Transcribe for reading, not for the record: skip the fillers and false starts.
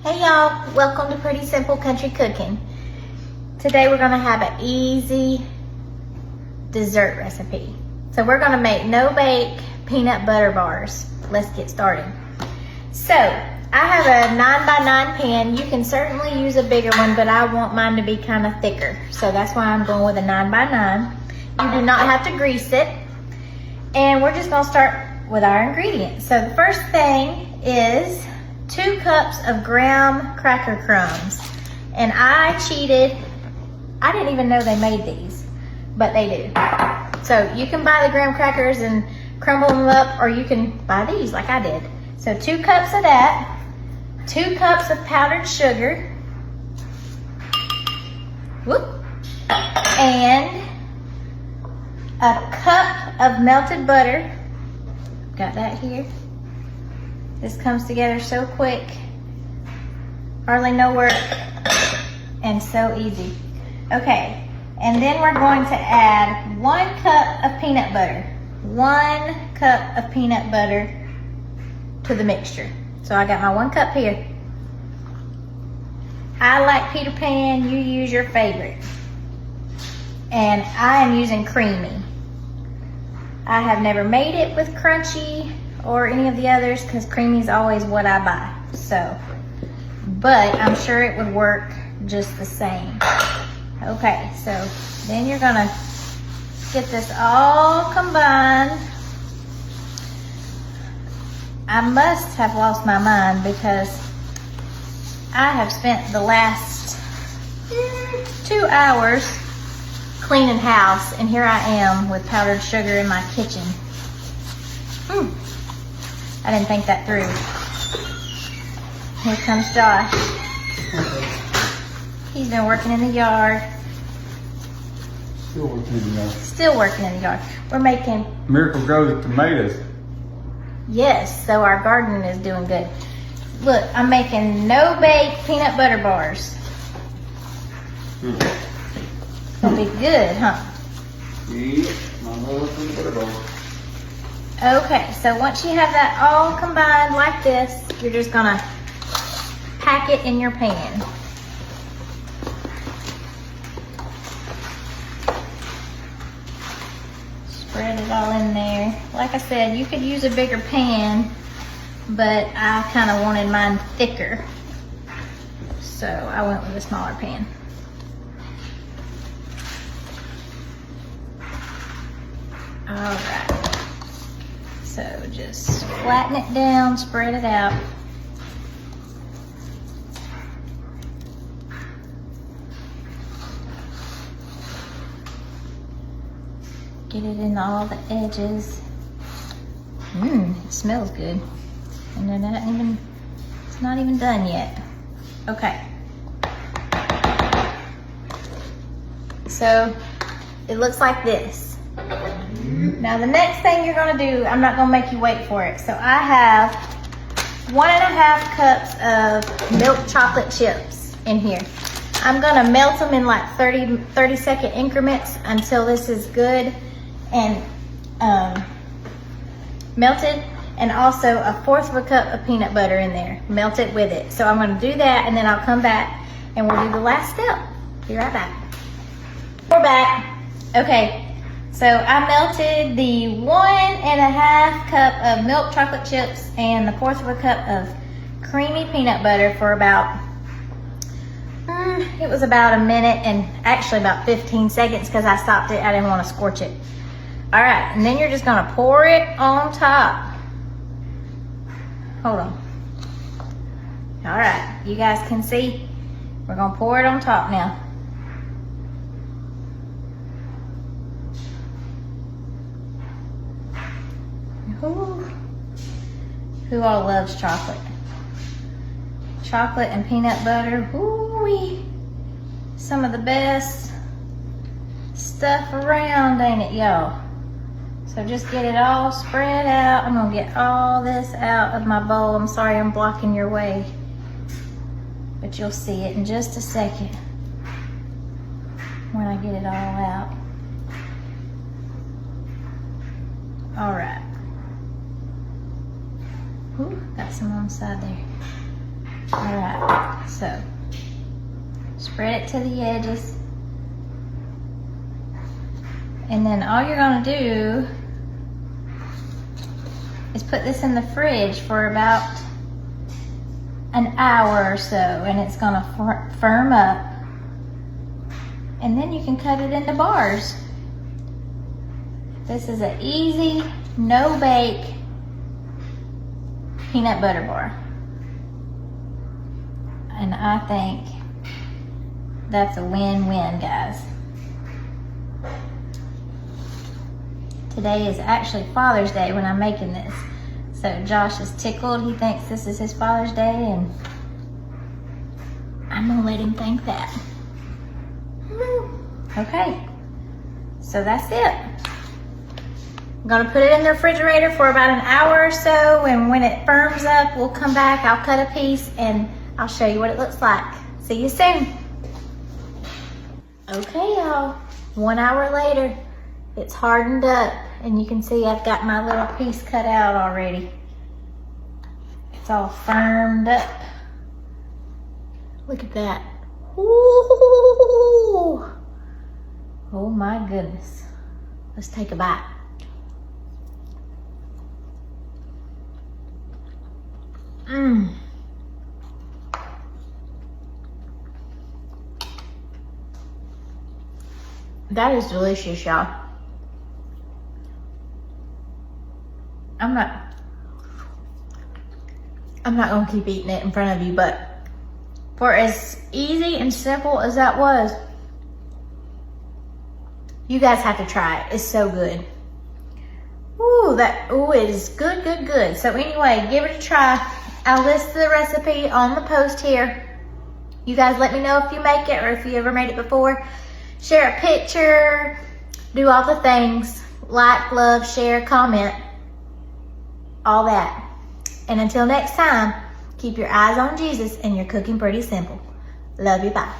Hey y'all, welcome to Pretty Simple Country Cooking. Today we're gonna have an easy dessert recipe. So we're gonna make no-bake peanut butter bars. Let's get started. So I have a 9x9 pan. You can certainly use a bigger one, but I want mine to be kind of thicker. So that's why I'm going with a 9x9. You do not have to grease it. And we're just gonna start with our ingredients. So the first thing is 2 cups of graham cracker crumbs. And I cheated. I didn't even know they made these, but they do. So you can buy the graham crackers and crumble them up, or you can buy these like I did. So 2 cups of that, 2 cups of powdered sugar, whoop, and a cup of melted butter. Got that here. This comes together so quick, hardly no work, and so easy. Okay, and then we're going to add 1 cup of peanut butter. 1 cup of peanut butter to the mixture. So I got my 1 cup here. I like Peter Pan, you use your favorite. And I am using creamy. I have never made it with crunchy or any of the others because creamy is always what I buy. So, but I'm sure it would work just the same. Okay, so then you're gonna get this all combined. I must have lost my mind because I have spent the last 2 hours cleaning house, and here I am with powdered sugar in my kitchen. I didn't think that through. Here comes Josh. He's been working in the yard. Still working in the yard. Still working in the yard. We're making... Miracle Grows tomatoes. Yes, so our garden is doing good. Look, I'm making no-bake peanut butter bars. It's gonna be good, huh? Yep, my little peanut butter bar. Okay, so once you have that all combined like this, you're just gonna pack it in your pan. Spread it all in there. Like I said, you could use a bigger pan, but I kind of wanted mine thicker, so I went with a smaller pan. All right. So just flatten it down, spread it out. Get it in all the edges. It smells good. And then it's not even done yet. Okay. So it looks like this. Now the next thing you're gonna do, I'm not gonna make you wait for it. So I have 1.5 cups of milk chocolate chips in here. I'm gonna melt them in like 30-second increments until this is good and melted. And also 1/4 cup of peanut butter in there, melt it with it. So I'm gonna do that, and then I'll come back and we'll do the last step. Be right back. We're back. Okay. So I melted the 1.5 cup of milk chocolate chips and the 1/4 cup of creamy peanut butter for about, it was about a minute and actually about 15 seconds because I stopped it. I didn't want to scorch it. All right, and then you're just gonna pour it on top. Hold on. All right, you guys can see, we're gonna pour it on top now. Who all loves chocolate? Chocolate and peanut butter, ooh-wee. Some of the best stuff around, ain't it, y'all? So just get it all spread out. I'm gonna get all this out of my bowl. I'm sorry I'm blocking your way, but you'll see it in just a second when I get it all out. All right. Ooh, got some on the side there. Alright, so spread it to the edges. And then all you're gonna do is put this in the fridge for about an hour or so, and it's gonna firm up. And then you can cut it into bars. This is an easy, no-bake peanut butter bar. And I think that's a win-win, guys. Today is actually Father's Day when I'm making this. So Josh is tickled. He thinks this is his Father's Day, and I'm gonna let him think that. Okay, so that's it. I'm gonna put it in the refrigerator for about an hour or so, and when it firms up, we'll come back, I'll cut a piece, and I'll show you what it looks like. See you soon. Okay, y'all, 1 hour later, it's hardened up, and you can see I've got my little piece cut out already. It's all firmed up. Look at that. Ooh. Oh my goodness. Let's take a bite. Mmm. That is delicious, y'all. I'm not gonna keep eating it in front of you, but for as easy and simple as that was, you guys have to try it. It's so good. Ooh, it is good, good, good. So anyway, give it a try. I'll list the recipe on the post here. You guys let me know if you make it or if you ever made it before. Share a picture, do all the things. Like, love, share, comment, all that. And until next time, keep your eyes on Jesus and you're cooking pretty simple. Love you, bye.